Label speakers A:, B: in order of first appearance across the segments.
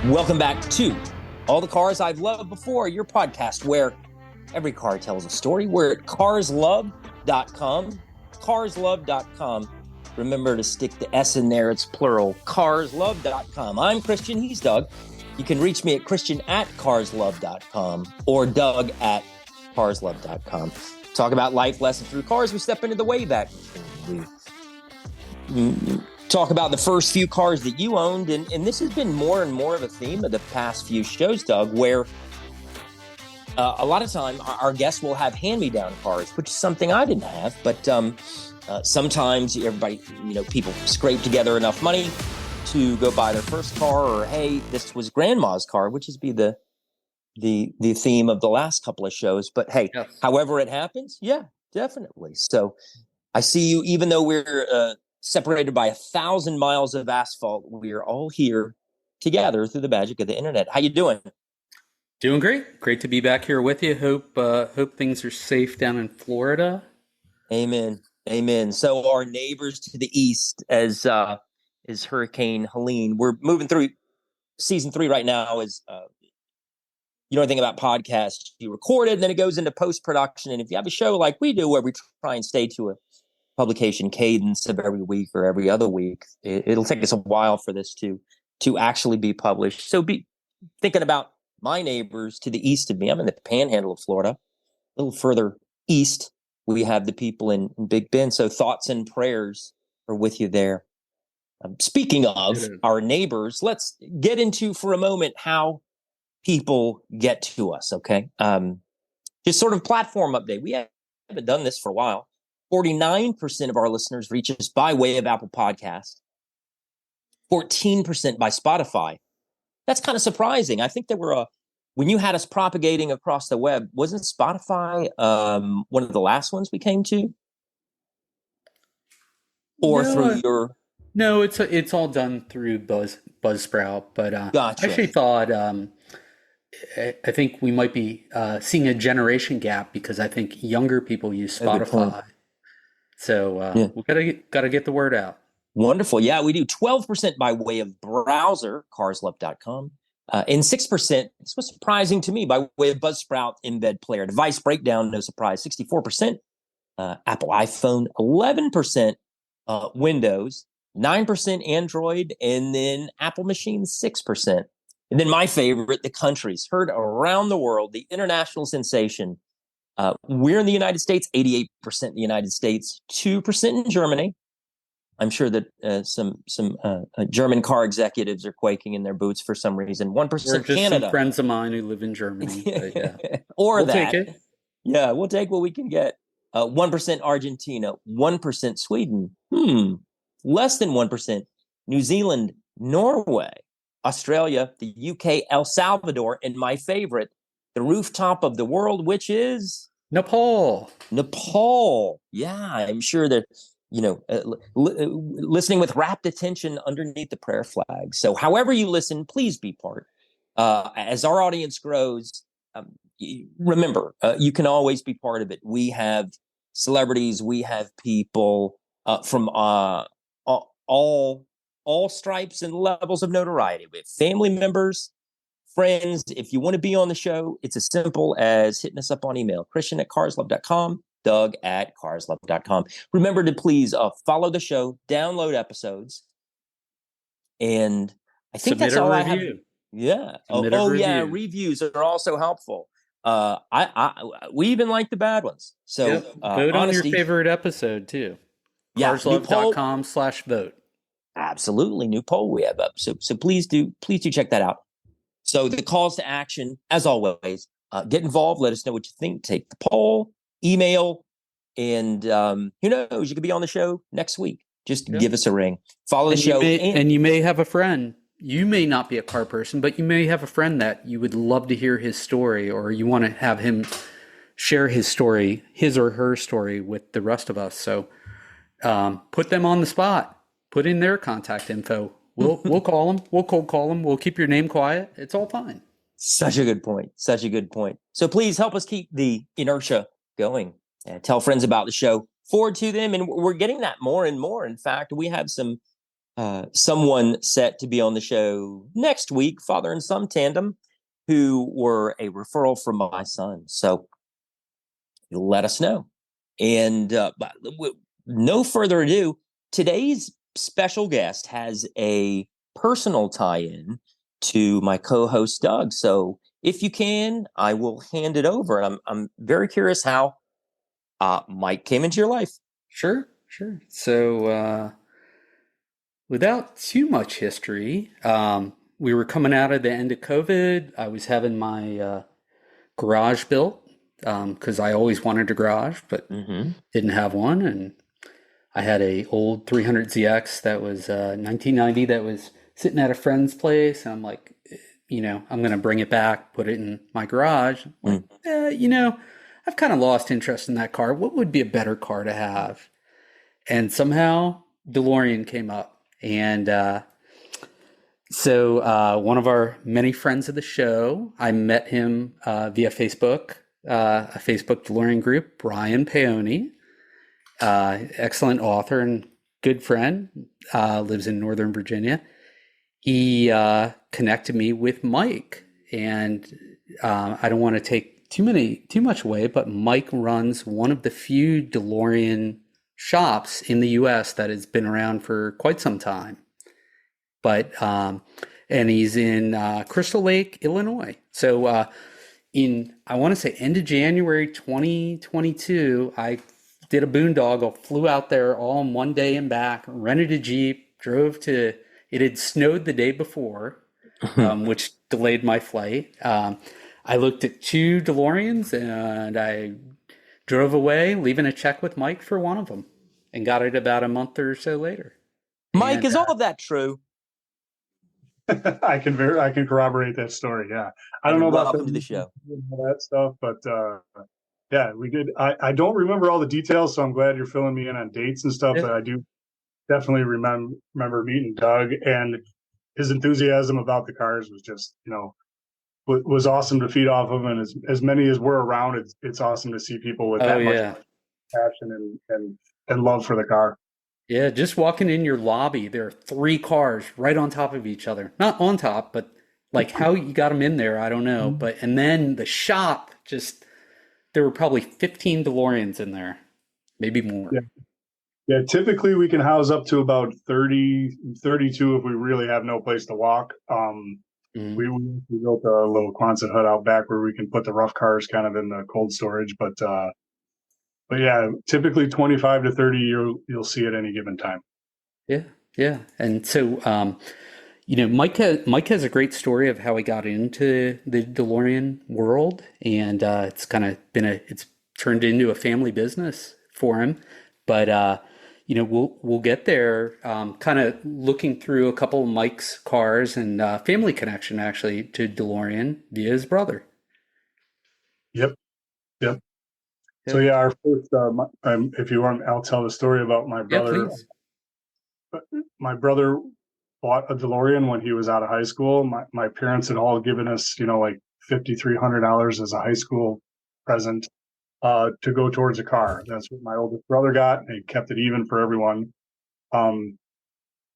A: Welcome back to All the Cars I've Loved Before, your podcast where every car tells a story. We're at carslove.com, carslove.com. Remember to stick the S in there, it's plural, carslove.com. I'm Christian, he's Doug. You can reach me at christian@carslove.com or doug@carslove.com. Talk about life lessons through cars. We step into the Wayback Machine. We talk about the first few cars that you owned, and this has been more and more of a theme of the past few shows, Doug, where a lot of time our guests will have hand-me-down cars, which is something I didn't have, but sometimes everybody, people scrape together enough money to go buy their first car, or hey, this was grandma's car, which is the theme of the last couple of shows. But hey, yes. However it happens, yeah, definitely. So I see you, even though we're separated by 1,000 miles of asphalt, we're all here together through the magic of the internet. How you doing?
B: Doing great. Great to be back here with you. Hope things are safe down in Florida.
A: Amen. Amen. So our neighbors to the east, as Hurricane Helene, we're moving through season 3 right now. Is you know anything about podcasts? You record it, and then it goes into post-production. And if you have a show like we do, where we try and stay to a publication cadence of every week or every other week, it'll take us a while for this to actually be published. So be thinking about my neighbors to the east of me. I'm in the panhandle of Florida. A little further east, we have the people in Big Bend. So thoughts and prayers are with you there. Speaking of our neighbors, let's get into for a moment how people get to us, okay? Just sort of platform update. We haven't done this for a while. 49% of our listeners reach us by way of Apple Podcast, 14% by Spotify. That's kind of surprising. I think there were when you had us propagating across the web, wasn't Spotify one of the last ones we came to? Or through your...
B: No, it's all done through Buzzsprout, but
A: gotcha.
B: I actually thought I think we might be seeing a generation gap, because I think younger people use Spotify. So we gotta get the word out.
A: Wonderful. Yeah, we do. 12% by way of browser, carslove.com. And 6%, this was surprising to me, by way of Buzzsprout embed player. Device breakdown, no surprise, 64%. Apple iPhone, 11% Windows, 9% Android, and then Apple machines, 6%. And then my favorite, the countries, heard around the world, the international sensation. We're in the United States, 88% in the United States, 2% in Germany. I'm sure that some German car executives are quaking in their boots for some reason. 1%
B: or just
A: Canada.
B: Some friends of mine who live in Germany. But yeah.
A: Or
B: we'll
A: that.
B: Take it.
A: Yeah, we'll take what we can get. 1% Argentina, 1% Sweden. Less than 1% New Zealand, Norway, Australia, the UK, El Salvador, and my favorite, the rooftop of the world, which is
B: Nepal.
A: Yeah, I'm sure that, listening with rapt attention underneath the prayer flag. So however you listen, please be part. As our audience grows, remember, you can always be part of it. We have celebrities, we have people from all stripes and levels of notoriety. We have family members, friends. If you want to be on the show, it's as simple as hitting us up on email, christian@carslove.com, doug@carslove.com. Remember to please follow the show, download episodes, and I think
B: Submit
A: that's all
B: review.
A: I have. Yeah.
B: Yeah.
A: Reviews are also helpful. We even like the bad ones. So
B: vote on your favorite episode too. Carslove.com/vote.
A: Absolutely, new poll we have up. So please do check that out. So the calls to action, as always, get involved. Let us know what you think. Take the poll, email, and who knows? You could be on the show next week. Just give us a ring. Follow the show.
B: And you may have a friend. You may not be a car person, but you may have a friend that you would love to hear his story, or you want to have him share his story, his or her story, with the rest of us. So put them on the spot. Put in their contact info. We'll call them. We'll cold call them. We'll keep your name quiet. It's all fine.
A: Such a good point. So please help us keep the inertia going. Tell friends about the show. Forward to them. And we're getting that more and more. In fact, we have some someone set to be on the show next week, father and son tandem, who were a referral from my son. So let us know. And no further ado, today's special guest has a personal tie-in to my co-host Doug. So if you can, I will hand it over. And I'm very curious how Mike came into your life.
B: Sure. So without too much history, we were coming out of the end of COVID. I was having my garage built because I always wanted a garage, but didn't have one. And I had a old 300ZX that was 1990 that was sitting at a friend's place. And I'm like, I'm going to bring it back, put it in my garage. Like, I've kind of lost interest in that car. What would be a better car to have? And somehow DeLorean came up. And so one of our many friends of the show, I met him via Facebook, a Facebook DeLorean group, Brian Paoni, excellent author and good friend, lives in Northern Virginia. He connected me with Mike, and I don't want to take too much away, but Mike runs one of the few DeLorean shops in the U.S. that has been around for quite some time. But and he's in Crystal Lake, Illinois. So I want to say end of January 2022, I did a boondoggle, flew out there all in one day and back, rented a Jeep, drove to. It had snowed the day before, which delayed my flight. I looked at 2 DeLoreans and I drove away, leaving a check with Mike for one of them, and got it about a month or so later.
A: Mike, is all of that true?
C: I can corroborate that story. Yeah, I don't know about
A: the show,
C: that stuff, but yeah, we did. I don't remember all the details, so I'm glad you're filling me in on dates and stuff. Yeah. But I do definitely remember meeting Doug, and his enthusiasm about the cars was just, was awesome to feed off of. And as many as we're around, it's awesome to see people with that much passion and love for the car.
B: Yeah, just walking in your lobby, there are 3 cars right on top of each other. Not on top, but like how you got them in there, I don't know. But and then the shop, there were probably 15 DeLoreans in there, maybe more.
C: Yeah, typically we can house up to about 30, 32 if we really have no place to walk. We built a little Quonset hut out back where we can put the rough cars kind of in the cold storage, but yeah, typically 25 to 30 you'll see at any given time.
B: Yeah. And so, Mike has a great story of how he got into the DeLorean world, and it's kind of it's turned into a family business for him. But we'll get there. Kind of looking through a couple of Mike's cars and family connection actually to DeLorean via his brother.
C: Yep. So yeah, our first, if you want, I'll tell the story about my brother.
B: Yeah,
C: my brother bought a DeLorean when he was out of high school. My parents had all given us, like $5,300 as a high school present to go towards a car. That's what my oldest brother got, and he kept it even for everyone.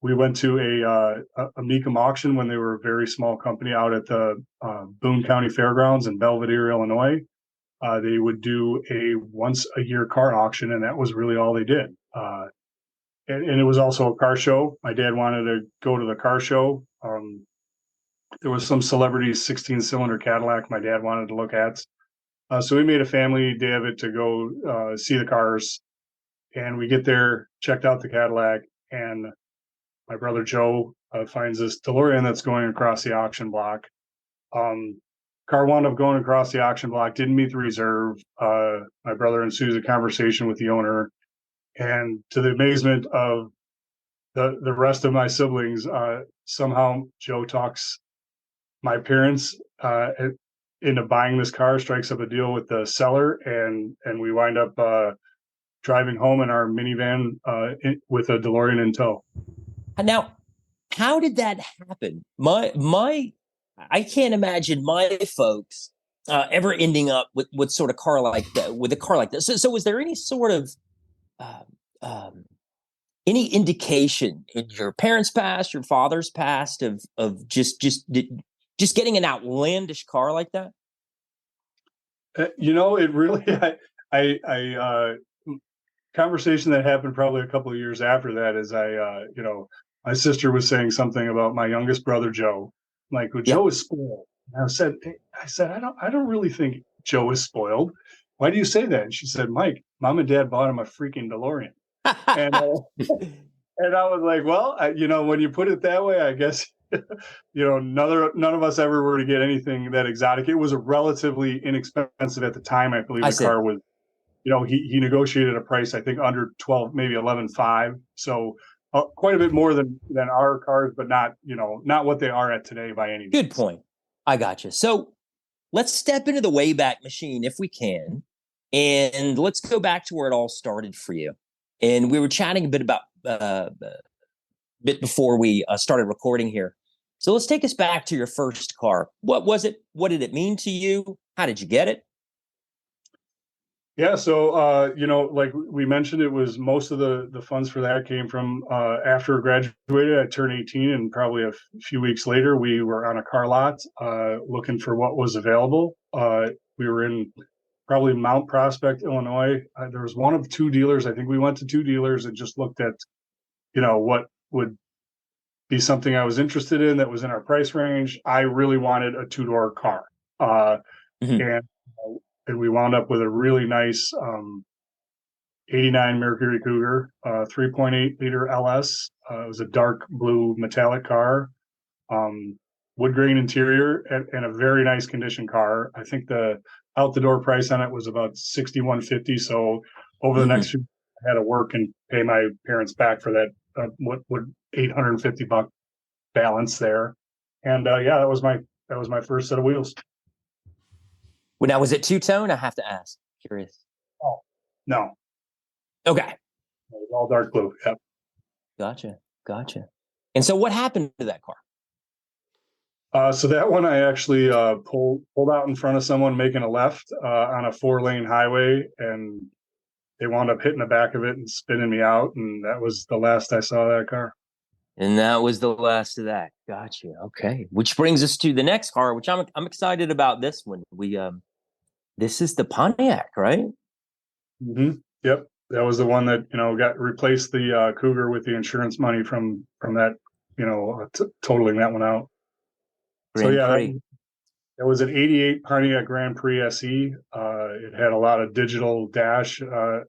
C: We went to a Mecum auction when they were a very small company out at the Boone County Fairgrounds in Belvedere, Illinois. They would do a once a year car auction, and that was really all they did. And it was also a car show. My dad wanted to go to the car show. There was some celebrities 16-cylinder Cadillac my dad wanted to look at. So we made a family day of it to go see the cars. And we get there, checked out the Cadillac, and my brother Joe finds this DeLorean that's going across the auction block. Car wound up going across the auction block, didn't meet the reserve. My brother ensues a conversation with the owner, and to the amazement of the rest of my siblings, somehow Joe talks my parents into buying this car, strikes up a deal with the seller, and we wind up driving home in our minivan with a DeLorean in tow.
A: Now, how did that happen? I can't imagine my folks ever ending up with sort of car like that, with a car like this. So was there any sort of any indication in your parents' past, your father's past of just getting an outlandish car like that?
C: It really, conversation that happened probably a couple of years after that is my sister was saying something about my youngest brother, Joe. Like, well,
A: Yeah.
C: Joe is spoiled. And I said, I don't really think Joe is spoiled. Why do you say that? And she said, Mike, mom and dad bought him a freaking DeLorean. And, and I was like, well, when you put it that way, I guess, none of us ever were to get anything that exotic. It was a relatively inexpensive at the time. I believe the car was, he negotiated a price, I think under 12, maybe 11.5. So quite a bit more than our cars, but not what they are at today by any means.
A: Good point. I got you. So let's step into the Wayback Machine if we can. And let's go back to where it all started for you. And we were chatting a bit about bit before we started recording here. So let's take us back to your first car. What was it? What did it mean to you? How did you get it?
C: Yeah, so like we mentioned, it was most of the funds for that came from after I graduated. I turned 18, and probably a few weeks later, we were on a car lot looking for what was available. We were in probably Mount Prospect, Illinois. There was one of two dealers. I think we went to two dealers and just looked at, what would be something I was interested in that was in our price range. I really wanted a two-door car. And we wound up with a really nice 89 Mercury Cougar, 3.8 liter LS. It was a dark blue metallic car, wood grain interior, and a very nice condition car. I think the out the door price on it was about $6,150. So over the next few, I had to work and pay my parents back for that. What would $850 balance there? And that was my first set of wheels.
A: Well, now, was it two-tone? I have to ask. Curious.
C: Oh, no.
A: Okay.
C: It was all dark blue. Yep.
A: Gotcha. And so what happened to that
C: car? So that one I actually pulled out in front of someone making a left on a 4-lane highway, and they wound up hitting the back of it and spinning me out, and that was the last I saw of that car.
A: And that was the last of that. Gotcha. Okay. Which brings us to the next car, which I'm excited about this one. This is the Pontiac, right?
C: Mm-hmm. Yep. That was the one that, got replaced the Cougar with the insurance money from that, totaling that one out. That was an 88 Pontiac Grand Prix SE. It had a lot of digital dash. The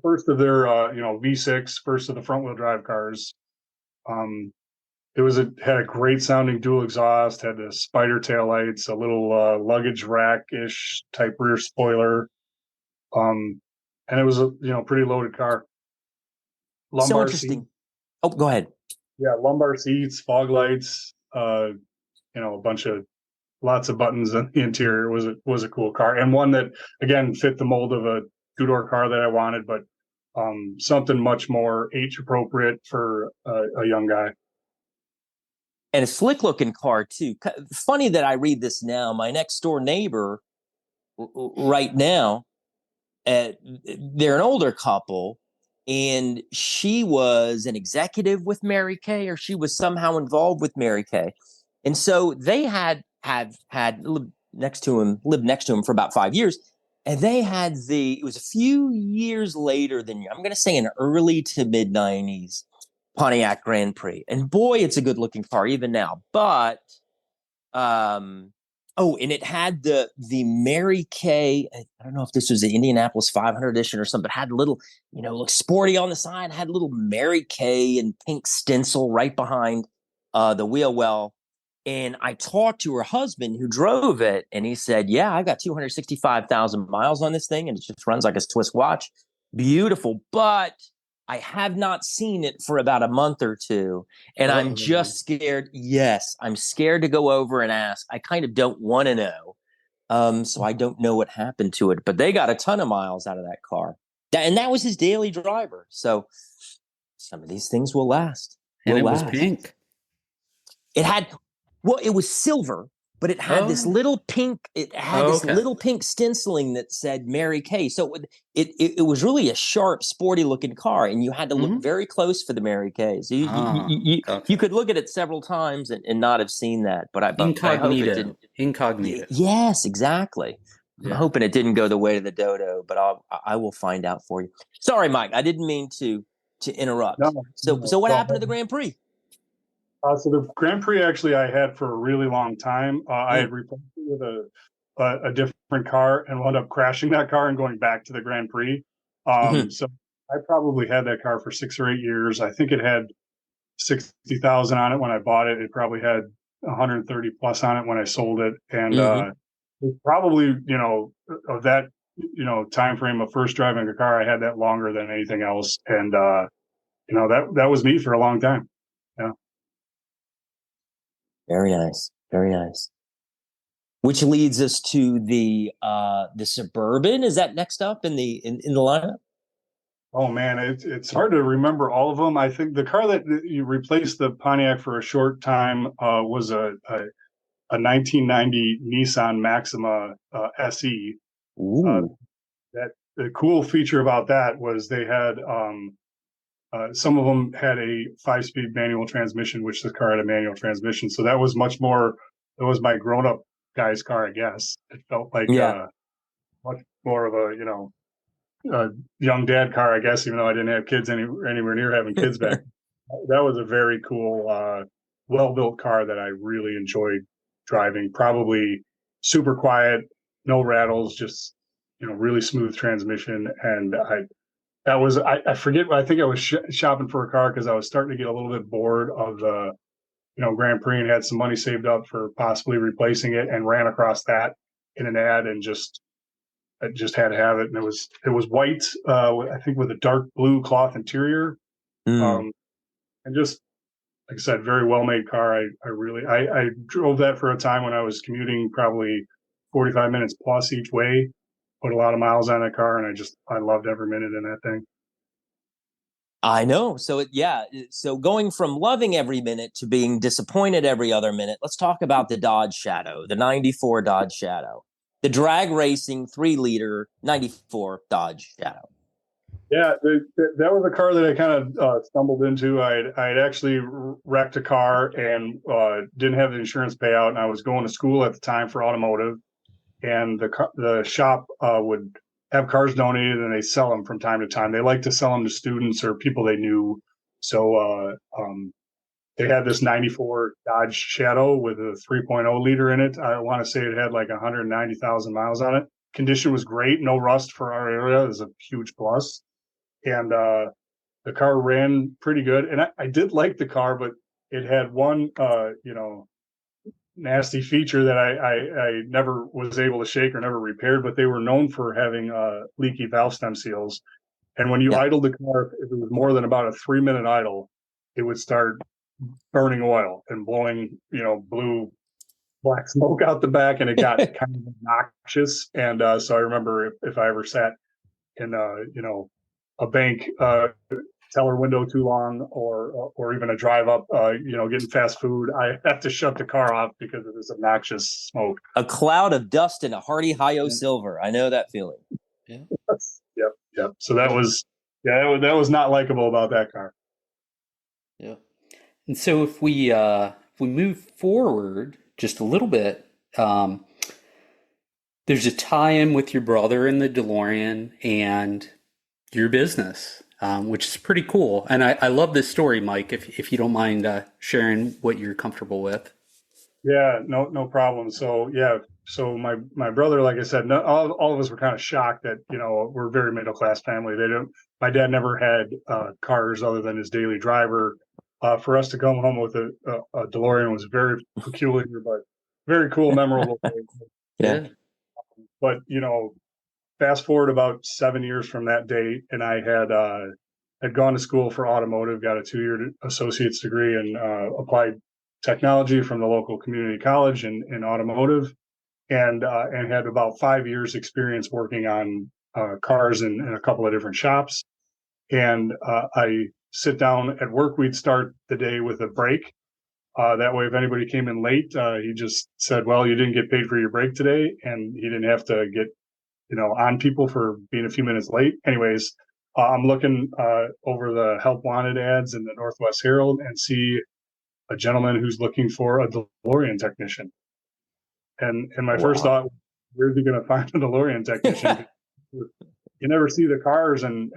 C: first of their, V6, first of the front wheel drive cars. Had a great sounding dual exhaust, had the spider taillights, a little luggage rack-ish type rear spoiler. And it was a pretty loaded car.
A: Lumbar so interesting. Seat. Oh, go ahead.
C: Yeah, lumbar seats, fog lights, lots of buttons in the interior. Was a cool car, and one that again fit the mold of a two-door car that I wanted, but something much more age appropriate for a young guy.
A: And a slick looking car too. Funny that I read this now. My next door neighbor right now, they're an older couple, and she was an executive with Mary Kay, or she was somehow involved with Mary Kay. And so they had lived next to him for about 5 years. And they had it was a few years later than I'm going to say in early to mid 90s Pontiac Grand Prix. And boy, it's a good looking car even now. But, and it had the Mary Kay, I don't know if this was the Indianapolis 500 edition or something, but had a little, looked sporty on the side, had a little Mary Kay and pink stencil right behind the wheel well. And I talked to her husband who drove it, and he said, yeah, I got 265,000 miles on this thing, and it just runs like a Swiss watch. Beautiful. But I have not seen it for about a month or two, and I'm just scared. Yes, I'm scared to go over and ask. I kind of don't want to know. So I don't know what happened to it, but they got a ton of miles out of that car. And that was his daily driver. So some of these things will last.
B: And it was pink.
A: It was silver, but it had this
B: Oh.
A: little pink. It had
B: Oh,
A: this
B: okay.
A: little pink stenciling that said Mary Kay. So it was really a sharp, sporty looking car, and you had to look
B: Mhm.
A: very close for the Mary Kay. So you
B: Gotcha.
A: could look at it several times and not have seen that. But I hope it didn't.
B: Incognito.
A: Yes, exactly. I'm
B: Yeah.
A: hoping it didn't go the way of the dodo, but I will find out for you. Sorry, Mike, I didn't mean to interrupt.
C: No,
A: So what
C: no.
A: happened to the Grand Prix?
C: So the Grand Prix actually I had for a really long time. I had
A: Mm.
C: replaced it with a different car and wound up crashing that car and going back to the Grand Prix.
A: Mhm.
C: So I probably had that car for 6 or 8 years. I think it had 60,000 on it when I bought it. It probably had 130 plus on it when I sold it, and
A: Mhm.
C: it's probably of that time frame of first driving a car, I had that longer than anything else, and that was me for a long time. Yeah.
A: Very nice. Very nice. Which leads us to the Suburban. Is that next up in the lineup?
C: Oh man, it's hard to remember all of them. I think the car that you replaced the Pontiac for a short time was a 1990 Nissan Maxima SE. Uh,
A: Ooh.
C: that the cool feature about that was they had some of them had a 5-speed manual transmission, which the car had a manual transmission. So that was much more. It was my grown-up guy's car, I guess. It felt like
A: Yeah.
C: much more of a young dad car, I guess. Even though I didn't have kids anywhere near having kids back. That was a very cool, well-built car that I really enjoyed driving. Probably super quiet, no rattles, just really smooth transmission. And I forget. I think I was shopping for a car because I was starting to get a little bit bored of the Grand Prix and had some money saved up for possibly replacing it, and ran across that in an ad and I just had to have it. And it was white, I think with a dark blue cloth interior,
A: Mm.
C: um, and just like I said, very well made car. I drove that for a time when I was commuting, probably 45 minutes plus each way. Put a lot of miles on that car, and I loved every minute in that thing.
A: I know. So going from loving every minute to being disappointed every other minute, let's talk about the Dodge Shadow, the 94 Dodge Shadow, the drag racing 3-liter 94 Dodge Shadow.
C: Yeah, that was a car that I kind of stumbled into. I had actually wrecked a car and didn't have the insurance payout, and I was going to school at the time for automotive, and the shop would have cars donated, and they sell them from time to time. They like to sell them to students or people they knew. So they had this 94 Dodge Shadow with a 3.0 liter in it. I want to say it had like 190,000 miles on it. Condition was great, no rust for our area. It was a huge plus. And the car ran pretty good. And I did like the car, but it had one, nasty feature that I never was able to shake or never repaired, but they were known for having leaky valve stem seals. And when you
A: Yeah.
C: idled the car, if it was more than about a 3-minute idle, it would start burning oil and blowing, blue black smoke out the back, and it got kind of obnoxious. And so I remember if I ever sat in a bank teller window too long, or even a drive up, getting fast food, I have to shut the car off because of this obnoxious smoke.
A: A cloud of dust and a hearty Hi-O silver. I know that feeling.
B: Yeah.
C: Yep. So that was not likable about that car.
B: Yeah. And so if we move forward just a little bit, there's a tie-in with your brother in the DeLorean and your business, which is pretty cool. And I love this story, Mike, if you don't mind sharing what you're comfortable with.
C: Yeah, no problem. So my brother, like I said, all of us were kind of shocked that we're a very middle class family. My dad never had cars other than his daily driver. For us to come home with a DeLorean was very peculiar, but very cool, memorable.
A: Yeah.
B: Yeah.
C: But fast forward about 7 years from that date, and I had gone to school for automotive, got a 2-year associate's degree in applied technology from the local community college in automotive, and had about 5 years experience working on cars in a couple of different shops. And I sit down at work. We'd start the day with a break, That way, if anybody came in late, he just said, well, you didn't get paid for your break today. And he didn't have to get, on people for being a few minutes late. Anyways, I'm looking over the help wanted ads in the Northwest Herald and see a gentleman who's looking for a DeLorean technician. And my first thought, where's he going to find a DeLorean technician? You never see the cars, and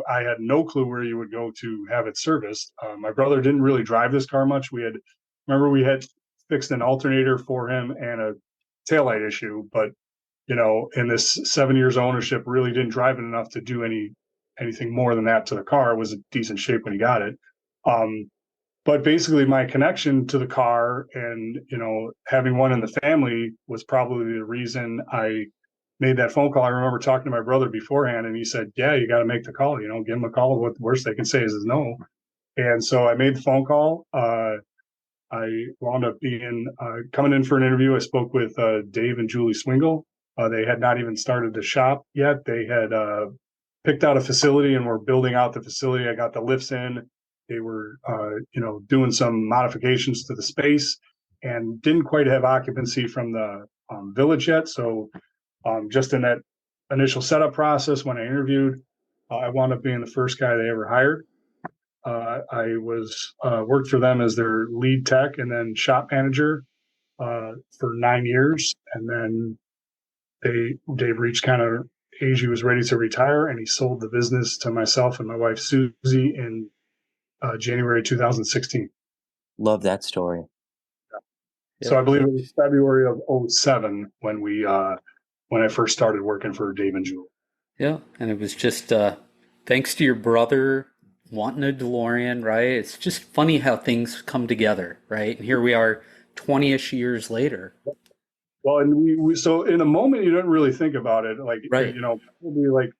C: I had no clue where you would go to have it serviced. My brother didn't really drive this car much. We had fixed an alternator for him and a taillight issue, but in this 7 years of ownership, really didn't drive it enough to do anything more than that to the car. It was in decent shape when he got it. But basically my connection to the car and, having one in the family was probably the reason I made that phone call. I remember talking to my brother beforehand and he said, yeah, you got to make the call, give him a call. What the worst they can say is no. And so I made the phone call. I wound up coming in for an interview. I spoke with Dave and Julie Swingle. They had not even started the shop yet. They had picked out a facility and were building out the facility. I got the lifts in. They were, doing some modifications to the space and didn't quite have occupancy from the village yet. So just in that initial setup process, when I interviewed, I wound up being the first guy they ever hired. I worked for them as their lead tech and then shop manager for 9 years. And then Dave reached kind of age he was ready to retire, and he sold the business to myself and my wife Susie in January 2016.
A: Love that story.
C: Yeah. So I believe it was February of 2007 when I first started working for Dave and Julie.
B: Yeah, and it was just thanks to your brother wanting a DeLorean, right? It's just funny how things come together, right? And here we are 20-ish years later.
C: Well, and we so in a moment you don't really think about it, like,
B: right.
C: Probably like,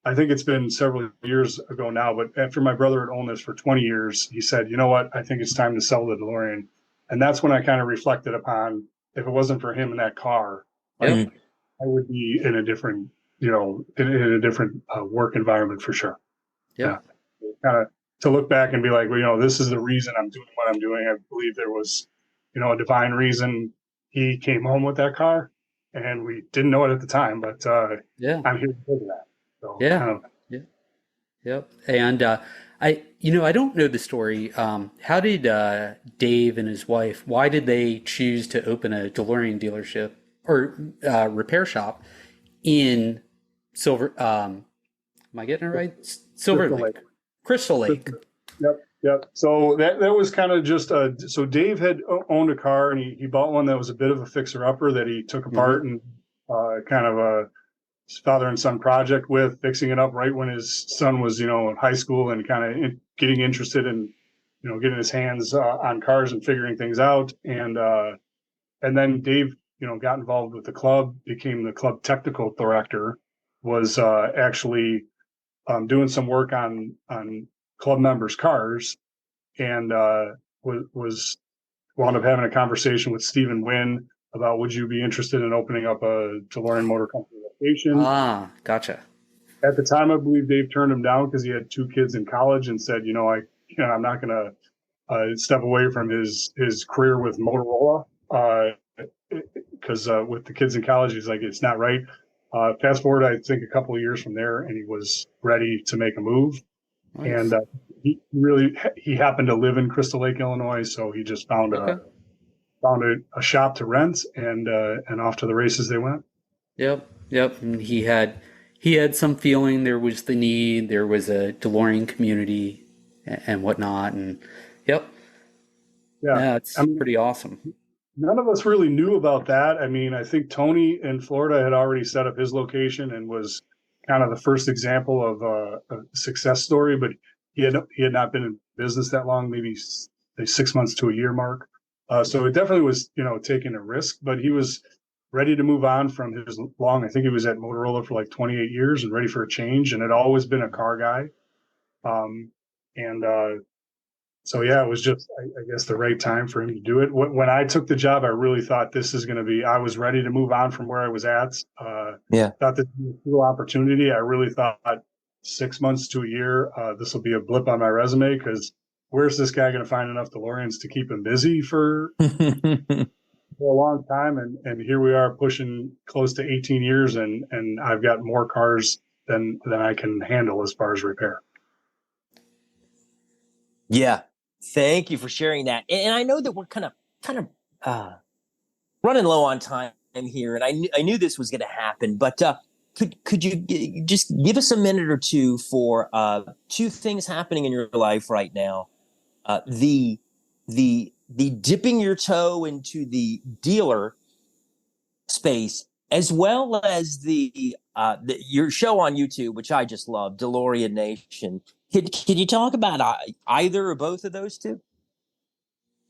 C: I think it's been several years ago now, but after my brother had owned this for 20 years, he said, you know what, I think it's time to sell the DeLorean. And that's when I kind of reflected upon, if it wasn't for him in that car, I would be in a different, in a different work environment for sure.
B: Yeah.
C: Kind of to look back and be like, well, this is the reason I'm doing what I'm doing. I believe there was, a divine reason he came home with that car, and we didn't know it at the time, but I'm here because of that. So,
B: Yep. And I don't know the story. How did Dave and his wife, why did they choose to open a DeLorean dealership or repair shop in Silver? Am I getting it right? Silver Lake. Crystal Lake.
C: Yep. So that was kind of just so Dave had owned a car, and he bought one that was a bit of a fixer-upper that he took apart and kind of a father and son project with, fixing it up right when his son was, in high school and kind of getting interested in, getting his hands on cars and figuring things out. And then Dave, got involved with the club, became the club technical director, was actually doing some work on club members' cars, and was wound up having a conversation with Stephen Wynn about, would you be interested in opening up a DeLorean Motor Company location?
B: Ah, gotcha.
C: At the time, I believe Dave turned him down because he had 2 kids in college and said, I'm not going to step away from his career with Motorola because with the kids in college, he's like, it's not right. Fast forward, I think a couple of years from there, and he was ready to make a move. Nice. And he happened to live in Crystal Lake, Illinois, so he just found a shop to rent, and off to the races they went.
B: Yep. And he had some feeling there was the need, there was a DeLorean community and whatnot, and it's pretty awesome.
C: None of us really knew about that. I mean, I think Tony in Florida had already set up his location and was kind of the first example of a success story, but he had not been in business that long, maybe 6 months to a year mark. So it definitely was, taking a risk, but he was ready to move on from his I think he was at Motorola for like 28 years and ready for a change, and had always been a car guy. So it was just, I guess, the right time for him to do it. When I took the job, I really thought this is going to be, I was ready to move on from where I was at. Thought this was a cool opportunity. I really thought 6 months to a year, this will be a blip on my resume, because where's this guy going to find enough DeLoreans to keep him busy for a long time? And here we are pushing close to 18 years, and I've got more cars than I can handle as far as repair.
A: Yeah. Thank you for sharing that. And I know that we're kind of running low on time here, and I knew this was going to happen, but could you just give us a minute or two for two things happening in your life right now? The dipping your toe into the dealer space, as well as your show on YouTube, which I just love, DeLorean Nation. Can you talk about either or both of those two?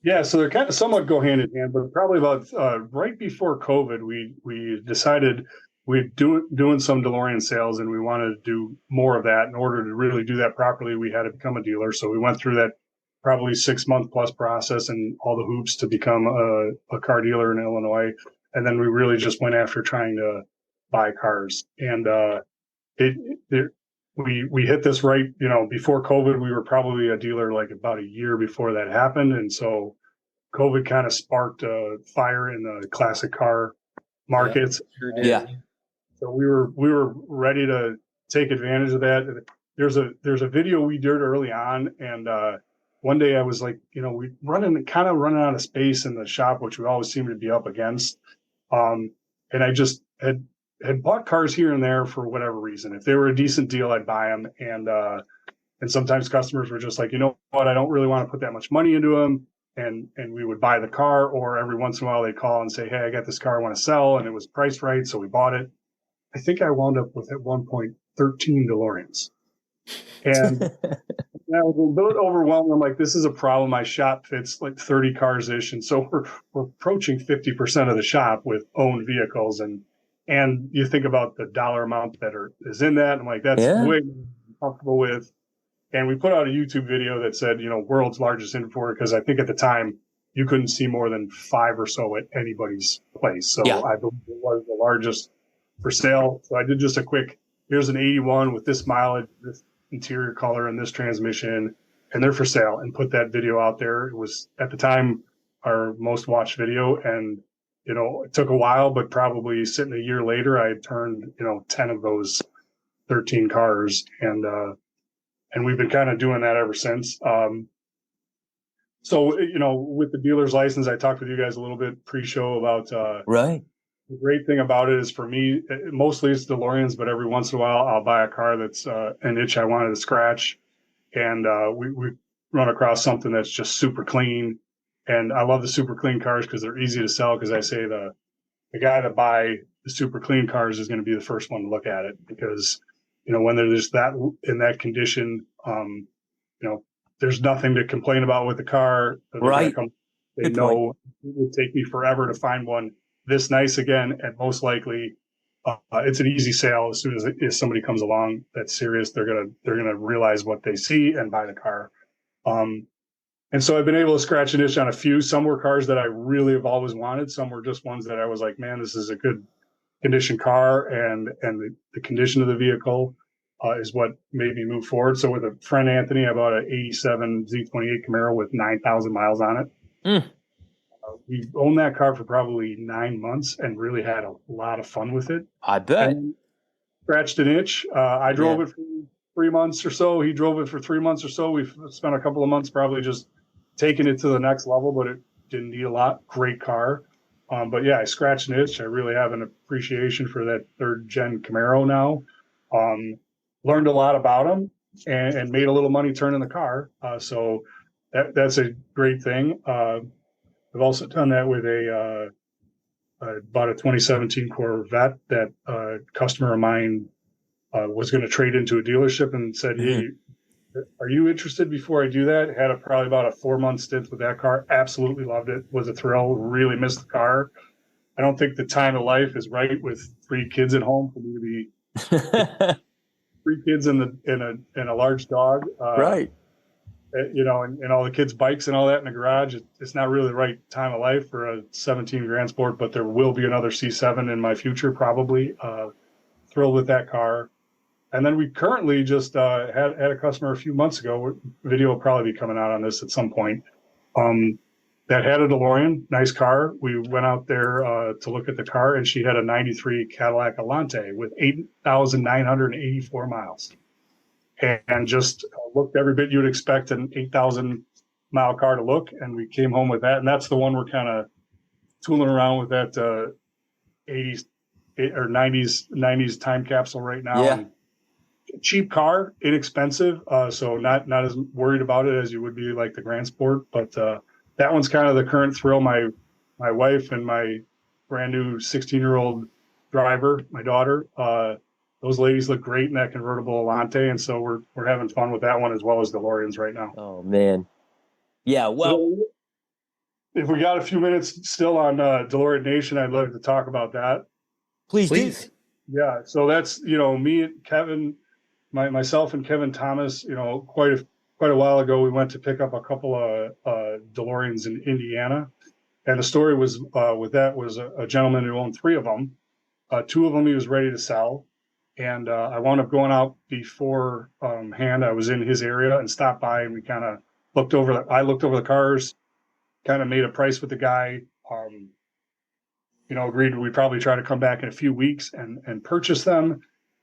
C: Yeah, so they're kind of somewhat go hand in hand, but probably about right before COVID, we decided we're doing some DeLorean sales, and we wanted to do more of that. In order to really do that properly, we had to become a dealer. So we went through that probably 6 month plus process and all the hoops to become a car dealer in Illinois. And then we really just went after trying to buy cars. And we hit this right, before COVID. We were probably a dealer like about a year before that happened. And so COVID kind of sparked a fire in the classic car markets.
A: Yeah.
C: So we were ready to take advantage of that. There's a video we did early on, and one day I was like, we running out of space in the shop, which we always seem to be up against. And I just had bought cars here and there for whatever reason. If they were a decent deal, I'd buy them. And sometimes customers were just like, you know what, I don't really want to put that much money into them. And we would buy the car, or every once in a while they'd call and say, hey, I got this car I want to sell, and it was priced right, so we bought it. I think I wound up with at one point 13 DeLoreans. And I was a bit overwhelmed. I'm like, this is a problem. My shop fits like 30 cars ish. And so we're approaching 50% of the shop with owned vehicles. And you think about the dollar amount that is in that. I'm like, that's way more comfortable with. And we put out a YouTube video that said, world's largest inventory, because I think at the time you couldn't see more than 5 or so at anybody's place. So I believe it was the largest for sale. So I did just a quick, here's an 81 with this mileage, this interior color, and this transmission, and they're for sale, and put that video out there. It was at the time our most watched video, and it took a while, but probably sitting a year later, I had turned 10 of those 13 cars, and we've been kind of doing that ever since. So with the dealer's license, I talked with you guys a little bit pre-show about
A: right.
C: The great thing about it is, for me, mostly it's DeLoreans, but every once in a while I'll buy a car that's an itch I wanted to scratch, and we run across something that's just super clean. And I love the super clean cars because they're easy to sell, because I say the guy that buy the super clean cars is going to be the first one to look at it, because when they're just that in that condition, there's nothing to complain about with the car.
A: Right.
C: They know it would take me forever to find one this nice again, and most likely it's an easy sale. As soon as if somebody comes along that's serious, they're gonna realize what they see and buy the car. And so I've been able to scratch an itch on a few. Some were cars that I really have always wanted. Some were just ones that I was like, man, this is a good condition car, and the condition of the vehicle is what made me move forward. So with a friend, Anthony, I bought an 87 Z28 Camaro with 9,000 miles on it. We owned that car for probably 9 months and really had a lot of fun with it.
A: I bet.
C: And scratched an itch. I drove it for 3 months or so. He drove it for 3 months or so. We've spent a couple of months probably just taking it to the next level, but it didn't need a lot. Great car. But yeah, I scratched an itch. I really have an appreciation for that third gen Camaro now. Learned a lot about them and made a little money turning the car. So that's a great thing. I've also done that with I bought a 2017 Corvette that a customer of mine was going to trade into a dealership, and said, hey, are you interested before I do that? Had probably about a 4-month stint with that car. Absolutely loved it. Was a thrill. Really missed the car. I don't think the time of life is right with 3 kids at home for me to be 3 kids and a large dog.
A: Right.
C: And all the kids' bikes and all that in the garage. It's not really the right time of life for a 17 Grand Sport, but there will be another C7 in my future, probably. Thrilled with that car. And then we currently just had a customer a few months ago. Video will probably be coming out on this at some point. That had a DeLorean, nice car. We went out there to look at the car, and she had a '93 Cadillac Alante with 8,984 miles, and just looked every bit you'd expect an 8,000-mile car to look. And we came home with that, and that's the one we're kind of tooling around with, that 80s or 90s time capsule right now.
A: Yeah.
C: And cheap car, inexpensive, so not as worried about it as you would be like the Grand Sport, but that one's kind of the current thrill. My wife and my brand new 16-year-old driver, my daughter, those ladies look great in that convertible Alante, and so we're having fun with that one as well as DeLoreans right now.
A: Oh man, yeah. Well,
C: if we got a few minutes still on DeLorean Nation, I'd love to talk about that.
A: please.
B: Please.
C: Yeah, so that's, me and Kevin, myself and Kevin Thomas, quite a while ago, we went to pick up a couple of DeLoreans in Indiana. And the story was with that was a gentleman who owned 3 of them. 2 of them he was ready to sell. And I wound up going out before hand. I was in his area and stopped by, and we kind of I looked over the cars, kind of made a price with the guy, agreed we'd probably try to come back in a few weeks and purchase them.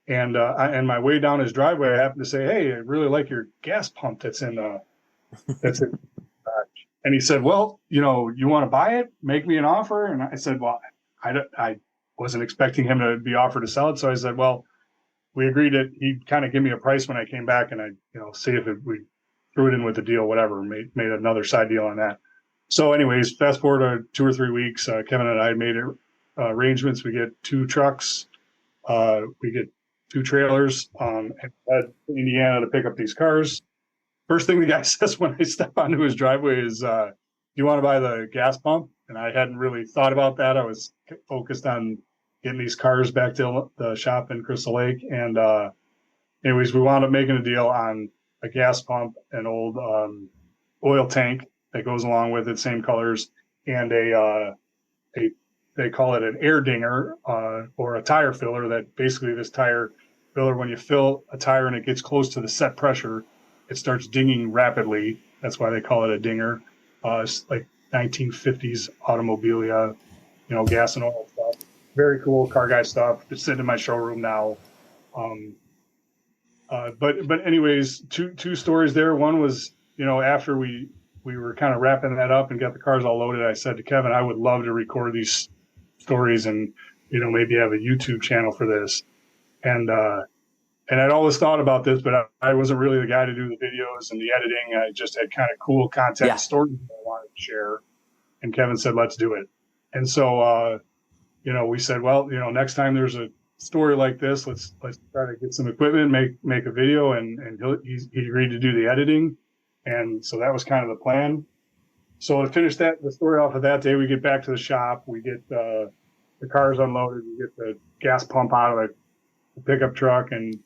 C: And and my way down his driveway, I happened to say, "Hey, I really like your gas pump that's in." And he said, "Well, you want to buy it? Make me an offer." And I said, "Well, I wasn't expecting him to be offered to sell it." So I said, "Well, we agreed that he'd kind of give me a price when I came back, and I, see if we threw it in with the deal, whatever, made another side deal on that." So anyways, fast forward to 2 or 3 weeks, Kevin and I made arrangements. We get 2 trucks, we get 2 trailers, and head to Indiana to pick up these cars. First thing the guy says when I step onto his driveway is, "Do you want to buy the gas pump?" And I hadn't really thought about that. I was focused on getting these cars back to the shop in Crystal Lake. And anyways, we wound up making a deal on a gas pump, an old oil tank that goes along with it, same colors, and they call it an air dinger or a tire filler. That basically, this tire filler, when you fill a tire and it gets close to the set pressure, it starts dinging rapidly. That's why they call it a dinger. It's like 1950s automobilia, gas and oil stuff. Very cool car guy stuff. It's sitting in my showroom now. But anyways, two stories there. One was, after we were kind of wrapping that up and got the cars all loaded, I said to Kevin, I would love to record these stories and, maybe have a YouTube channel for this. And I'd always thought about this, but I wasn't really the guy to do the videos and the editing. I just had kind of cool content stories that I wanted to share. And Kevin said, "Let's do it." And so, we said, well, next time there's a story like this, let's try to get some equipment, make a video, and he agreed to do the editing. And so that was kind of the plan. So to finish the story off of that day, we get back to the shop, we get the cars unloaded, we get the gas pump out of the pickup truck, and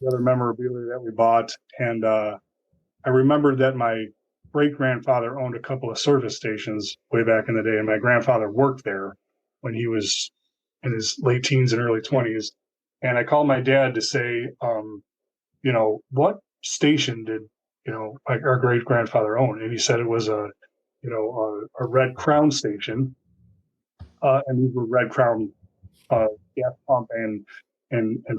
C: the other memorabilia that we bought. And I remembered that my great-grandfather owned a couple of service stations way back in the day, and my grandfather worked there when he was in his late teens and early 20s. And I called my dad to say, what station did, our great-grandfather own? And he said it was a Red Crown station. And these were Red Crown gas pump and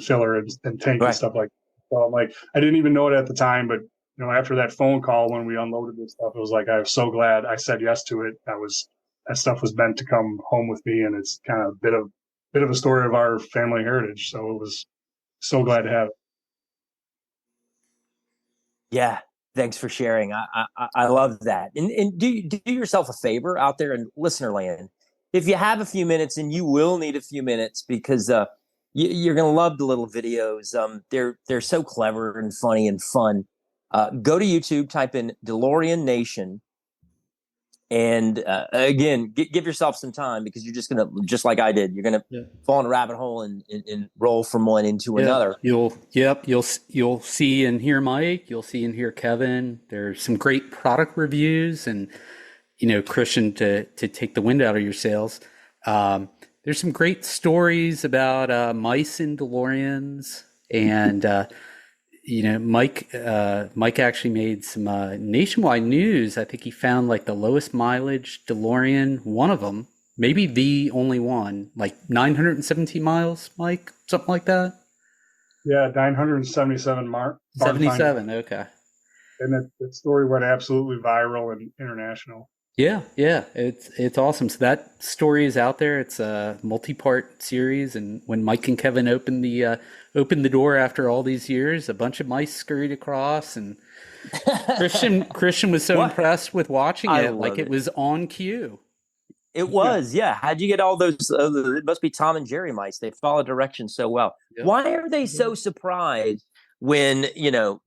C: filler and tank and stuff like that. So I'm like, I didn't even know it at the time, but after that phone call when we unloaded this stuff, it was like, I was so glad I said yes to it. That stuff was meant to come home with me, and it's kind of a bit of a story of our family heritage. So it was so glad to have it.
A: Yeah, thanks for sharing. I love that. And do yourself a favor out there in listener land. If you have a few minutes, and you will need a few minutes, because you're going to love the little videos. They're so clever and funny and fun. Go to YouTube, type in DeLorean Nation, and again, give yourself some time, because you're just like I did, you're gonna fall in a rabbit hole and roll from one into another.
B: You'll see and hear Mike. You'll see and hear Kevin. There's some great product reviews, and Christian to take the wind out of your sails. there's some great stories about mice in DeLoreans, and Mike actually made some nationwide news. I think he found like the lowest mileage DeLorean, one of them, maybe the only one, like 917 miles, Mike, something like that.
C: Yeah, 977 mark.
B: 77, okay.
C: And that story went absolutely viral and international.
B: Yeah, it's awesome. So that story is out there. It's a multi-part series, and when Mike and Kevin opened the door after all these years, a bunch of mice scurried across, and Christian was so impressed with watching it, like it was on cue.
A: It was, yeah. How'd you get all those? It must be Tom and Jerry mice. They follow directions so well. Yep. Why are they so surprised when you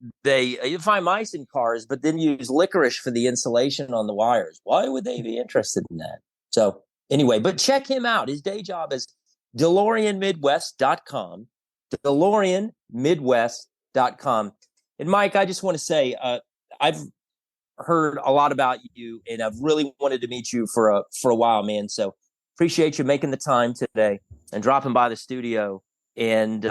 A: find mice in cars, but then use licorice for the insulation on the wires? Why would they be interested in that? So anyway, but check him out. His day job is DeLoreanMidwest.com, DeLoreanMidwest.com. And Mike, I just want to say, I've heard a lot about you, and I've really wanted to meet you for a while, man. So appreciate you making the time today and dropping by the studio. And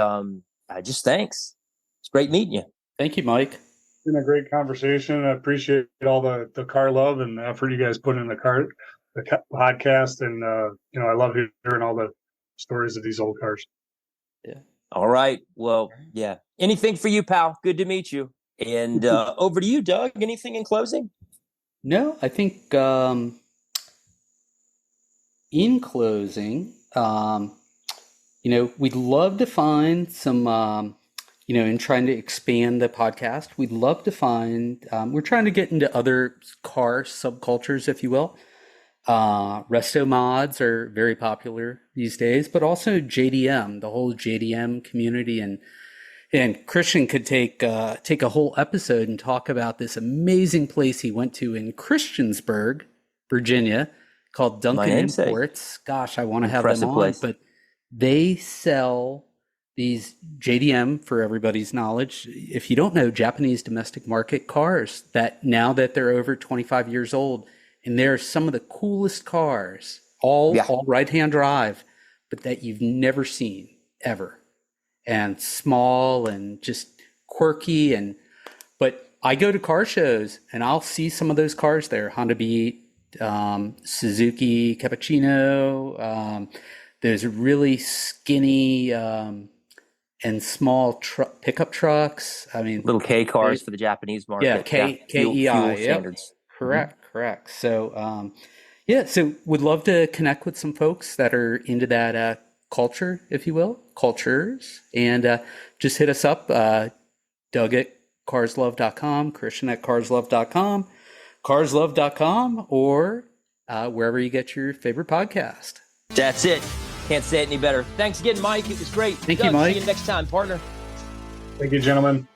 A: just thanks. It's great meeting you.
B: Thank you, Mike.
C: It's been a great conversation. I appreciate all the car love and the effort you guys put in the podcast. And I love hearing all the stories of these old cars.
B: Yeah.
A: All right. Well, yeah. Anything for you, pal. Good to meet you. And over to you, Doug. Anything in closing?
B: No, I think in closing, we'd love to find some, in trying to expand the podcast, we'd love to find, we're trying to get into other car subcultures, if you will. Resto mods are very popular these days, but also JDM, the whole JDM community, and Christian could take a whole episode and talk about this amazing place he went to in Christiansburg, Virginia, called Duncan Imports. Gosh, I want to have them on, place. But they sell these JDM, for everybody's knowledge. If you don't know, Japanese domestic market cars that now that they're over 25 years old, and they're some of the coolest cars, all right-hand drive, but that you've never seen ever. And small and just quirky, but I go to car shows and I'll see some of those cars there. Honda Beat, Suzuki Cappuccino, those really skinny and small pickup trucks. I mean,
A: little K cars for the Japanese market.
B: Yeah, KEI. Standards. Correct. So so would love to connect with some folks that are into that culture, if you will, cultures, and just hit us up, Doug at carslove.com, Christian at carslove.com, carslove.com, or wherever you get your favorite podcast.
A: That's it. Can't say it any better. Thanks again, Mike. It was great.
B: Thank you, Mike.
A: See you next time, partner.
C: Thank you, gentlemen.